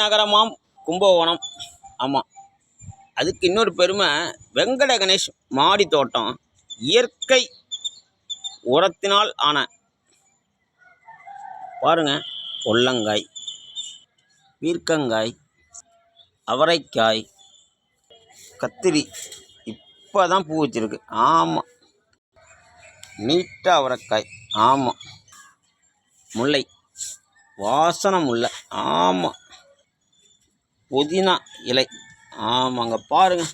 நகரமாம் கும்பகோணம். ஆமாம், அதுக்கு இன்னொரு பெருமை, வெங்கட கணேஷ் மாடி தோட்டம் இயற்கை உரத்தினால் ஆன. பாருங்க, கொல்லங்காய், பீர்க்கங்காய், அவரைக்காய், கத்திரி இப்போ தான் பூ வச்சிருக்கு. ஆமாம், நீட்டாக அவரைக்காய். ஆமாம், முல்லை, வாசனை முல்லை. ஆமாம், புதினா இலை. ஆமாங்க, பாருங்க,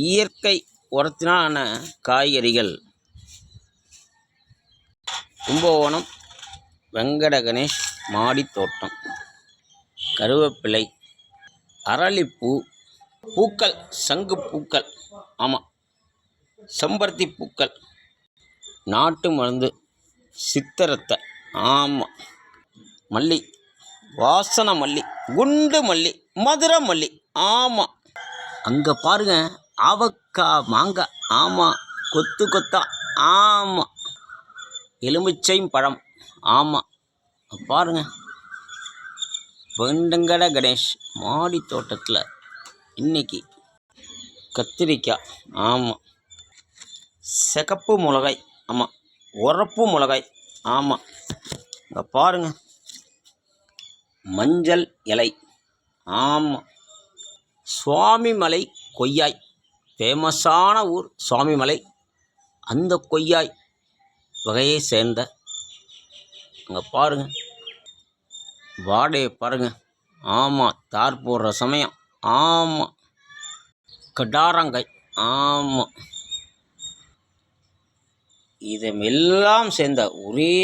இயற்கை உரத்தினான காய்கறிகள். கும்பகோணம் வெங்கட கணேஷ் மாடி தோட்டம். கருவேப்பிலை, அரளிப்பூ, பூக்கள், சங்கு பூக்கள். ஆமாம், செம்பருத்தி பூக்கள், நாட்டு மருந்து, சித்தரத்தை. ஆமாம், மல்லி, வாசனை மல்லி, குண்டு மல்லி, மதுரை மல்லி. ஆமாம், அங்கே பாருங்க, ஆவக்காய், மாங்காய். ஆமாம், கொத்து கொத்தா. ஆமாம், எலுமிச்சை பழம். ஆமாம், பாருங்க, வெங்கட கணேஷ் மாடி தோட்டத்தில் இன்னைக்கு கத்திரிக்காய். ஆமாம், சிகப்பு மிளகாய். ஆமாம், உரப்பு மிளகாய். ஆமாம், இங்கே பாருங்க, மஞ்சள் இலை. ஆமாம், சுவாமிமலை கொய்யாய், ஃபேமஸான ஊர் சுவாமிமலை. அந்த கொய்யாய் வகையை சேர்ந்த. அங்கே பாருங்க, வாடையை பாருங்க. ஆமாம், தார் போடுற சமயம். ஆமாம், கடாரங்காய். ஆமாம், இதெல்லாம் சேர்ந்த ஒரே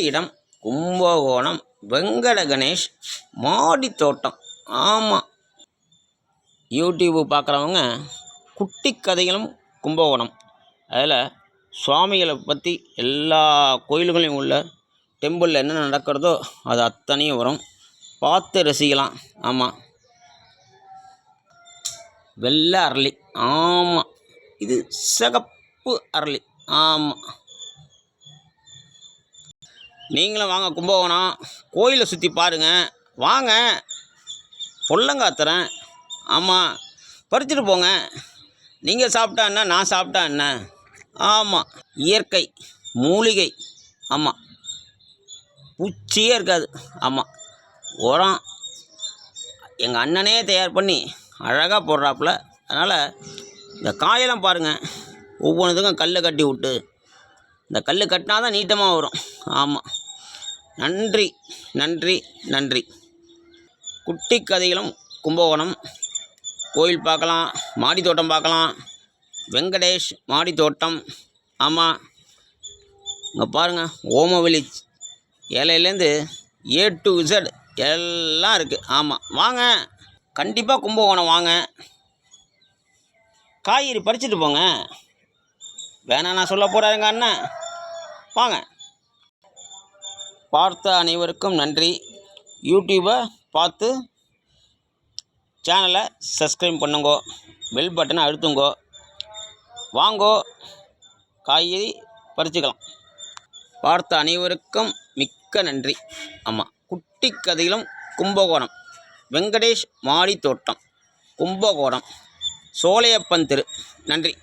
இடம் கும்பகோணம் வெங்கட கணேஷ் மாடி தோட்டம். ஆமாம், யூடியூப்பு பார்க்குறவங்க குட்டி கதைகளும் கும்பகோணம், அதில் சுவாமிகளை பற்றி எல்லா கோயில்களையும் உள்ள டெம்பிளில் என்ன நடக்கிறதோ அது அத்தனையும் வரும், பார்த்து ரசிக்கலாம். ஆமாம், வெள்ளை அரளி. ஆமாம், இது சிகப்பு அரளி. ஆமாம், நீங்களும் வாங்க கும்பகோணம், கோயிலை சுற்றி பாருங்கள். வாங்க, பொல்லங்காய் தரேன். ஆமாம், பறிச்சுட்டு போங்க. நீங்கள் சாப்பிட்டா என்ன, நான் சாப்பிட்டா என்ன. ஆமாம், இயற்கை மூலிகை. ஆமாம், பூச்சியே இருக்காது. ஆமாம், உரம் எங்கள் அண்ணனே தயார் பண்ணி அழகாக போடுறாப்புல. அதனால் இந்த காயெல்லாம் பாருங்கள், ஒவ்வொன்றுத்துக்கும் கல் கட்டி விட்டு, இந்த கல் கட்டினா தான் நீட்டமாக வரும். ஆமாம், நன்றி நன்றி நன்றி. குட்டி கதைகளும் கும்பகோணம். கோயில் பார்க்கலாம், மாடி தோட்டம் பார்க்கலாம், வெங்கடேஷ் மாடி தோட்டம். ஆமாம், இங்கே பாருங்கள், ஓமவெளி இலையிலேருந்து A to Z எல்லாம் இருக்குது. ஆமாம், வாங்க, கண்டிப்பாக கும்பகோணம் வாங்க, காய்கறி பறிச்சுட்டு போங்க. வேணாம் நான் சொல்ல போகிறாருங்க அண்ணன். வாங்க. பார்த்த அனைவருக்கும் நன்றி. யூடியூப்பை பார்த்து சேனலை சப்ஸ்கிரைப் பண்ணுங்கோ, பெல் பட்டனை அழுத்துங்கோ. வாங்கோ, காய்கறி பறிச்சுக்கலாம். பார்த்த அனைவருக்கும் மிக்க நன்றி. ஆமாம், குட்டி கதைகளும் கும்பகோணம் வெங்கடேஷ் மாடி தோட்டம், கும்பகோணம், சோலையப்பன் தெரு. நன்றி.